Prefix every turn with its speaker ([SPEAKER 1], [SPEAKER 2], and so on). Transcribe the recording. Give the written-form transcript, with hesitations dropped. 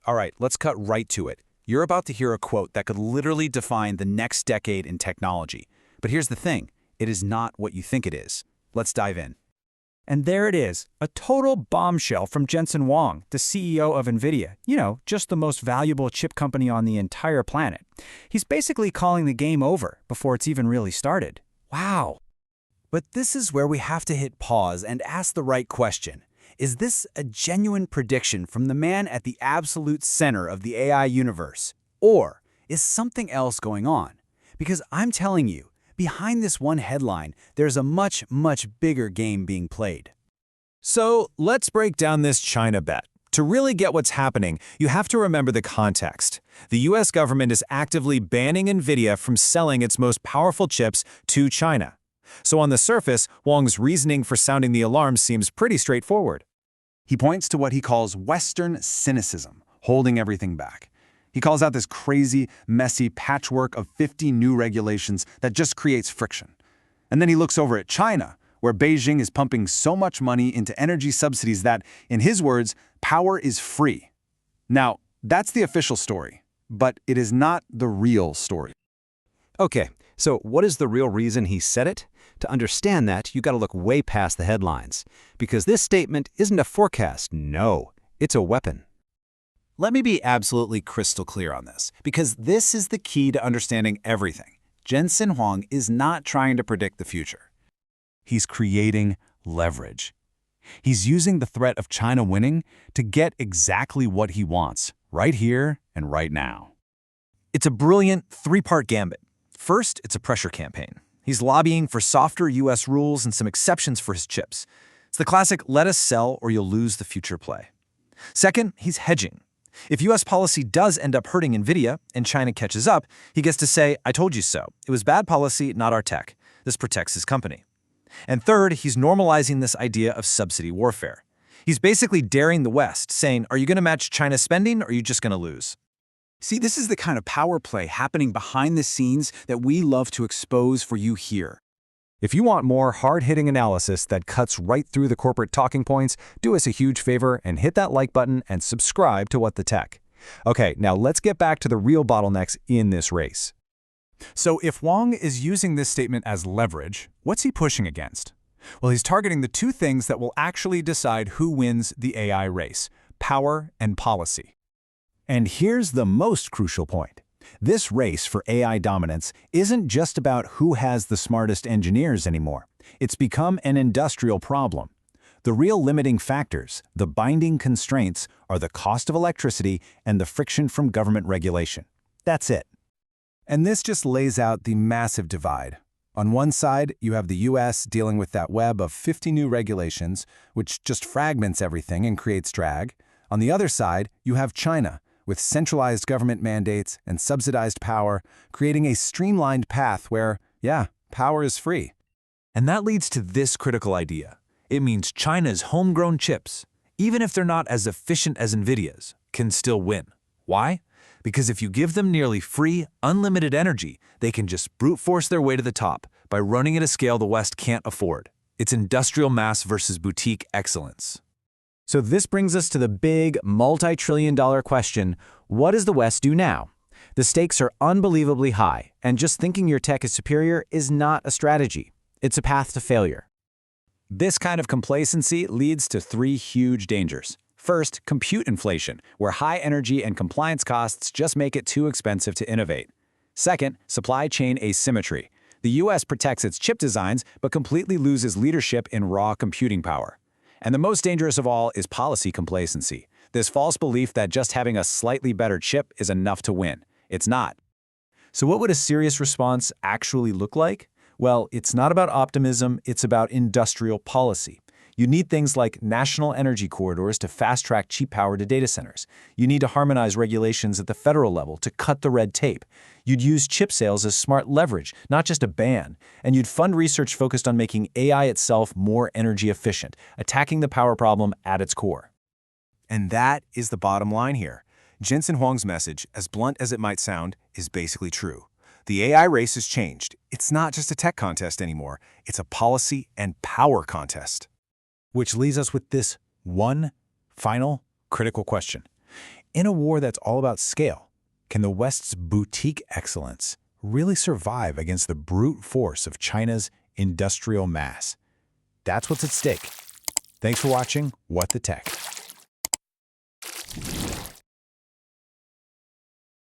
[SPEAKER 1] All right, let's cut right to it. You're about to hear a quote that could literally define the next decade in technology. But here's the thing, it is not what you think it is. Let's dive in.
[SPEAKER 2] And there it is, a total bombshell from Jensen Huang, the CEO of NVIDIA. Just the most valuable chip company on the entire planet. He's basically calling the game over before it's even really started. Wow.
[SPEAKER 1] But this is where we have to hit pause and ask the right question. Is this a genuine prediction from the man at the absolute center of the AI universe? Or is something else going on? Because I'm telling you, behind this one headline, there's a much, much bigger game being played.
[SPEAKER 3] So let's break down this China bet. To really get what's happening, you have to remember the context. The US government is actively banning NVIDIA from selling its most powerful chips to China. So on the surface, Huang's reasoning for sounding the alarm seems pretty straightforward.
[SPEAKER 4] He points to what he calls Western cynicism, holding everything back. He calls out this crazy, messy patchwork of 50 new regulations that just creates friction. And then he looks over at China, where Beijing is pumping so much money into energy subsidies that, in his words, power is free. Now, that's the official story, but it is not the real story.
[SPEAKER 5] Okay, so what is the real reason he said it? To understand that, you got to look way past the headlines. Because this statement isn't a forecast, no, it's a weapon.
[SPEAKER 1] Let me be absolutely crystal clear on this, because this is the key to understanding everything. Jensen Huang is not trying to predict the future. He's creating leverage. He's using the threat of China winning to get exactly what he wants, right here and right now.
[SPEAKER 3] It's a brilliant three-part gambit. First, it's a pressure campaign. He's lobbying for softer US rules and some exceptions for his chips. It's the classic let us sell or you'll lose the future play. Second, he's hedging. If US policy does end up hurting NVIDIA and China catches up, he gets to say, I told you so. It was bad policy, not our tech. This protects his company. And third, he's normalizing this idea of subsidy warfare. He's basically daring the West, saying, are you going to match China's spending or are you just going to lose?
[SPEAKER 1] See, this is the kind of power play happening behind the scenes that we love to expose for you here.
[SPEAKER 5] If you want more hard-hitting analysis that cuts right through the corporate talking points, do us a huge favor and hit that like button and subscribe to WtT. Okay, now let's get back to the real bottlenecks in this race.
[SPEAKER 6] So if Huang is using this statement as leverage, what's he pushing against? Well, he's targeting the two things that will actually decide who wins the AI race: power and policy.
[SPEAKER 2] And here's the most crucial point. This race for AI dominance isn't just about who has the smartest engineers anymore. It's become an industrial problem. The real limiting factors, the binding constraints, are the cost of electricity and the friction from government regulation. That's it.
[SPEAKER 4] And this just lays out the massive divide. On one side, you have the US dealing with that web of 50 new regulations, which just fragments everything and creates drag. On the other side, you have China, with centralized government mandates and subsidized power, creating a streamlined path where, power is free.
[SPEAKER 3] And that leads to this critical idea. It means China's homegrown chips, even if they're not as efficient as NVIDIA's, can still win. Why? Because if you give them nearly free, unlimited energy, they can just brute force their way to the top by running at a scale the West can't afford. It's industrial mass versus boutique excellence.
[SPEAKER 5] So this brings us to the big, multi-trillion-dollar question, what does the West do now? The stakes are unbelievably high, and just thinking your tech is superior is not a strategy. It's a path to failure.
[SPEAKER 1] This kind of complacency leads to three huge dangers. First, compute inflation, where high energy and compliance costs just make it too expensive to innovate. Second, supply chain asymmetry. The US protects its chip designs, but completely loses leadership in raw computing power. And the most dangerous of all is policy complacency, this false belief that just having a slightly better chip is enough to win. It's not.
[SPEAKER 3] So what would a serious response actually look like? Well, it's not about optimism, it's about industrial policy. You need things like national energy corridors to fast-track cheap power to data centers. You need to harmonize regulations at the federal level to cut the red tape. You'd use chip sales as smart leverage, not just a ban. And you'd fund research focused on making AI itself more energy efficient, attacking the power problem at its core.
[SPEAKER 4] And that is the bottom line here. Jensen Huang's message, as blunt as it might sound, is basically true. The AI race has changed. It's not just a tech contest anymore. It's a policy and power contest.
[SPEAKER 1] Which leaves us with this one final critical question.
[SPEAKER 2] In a war that's all about scale, can the West's boutique excellence really survive against the brute force of China's industrial mass? That's what's at stake. Thanks for watching What the Tech.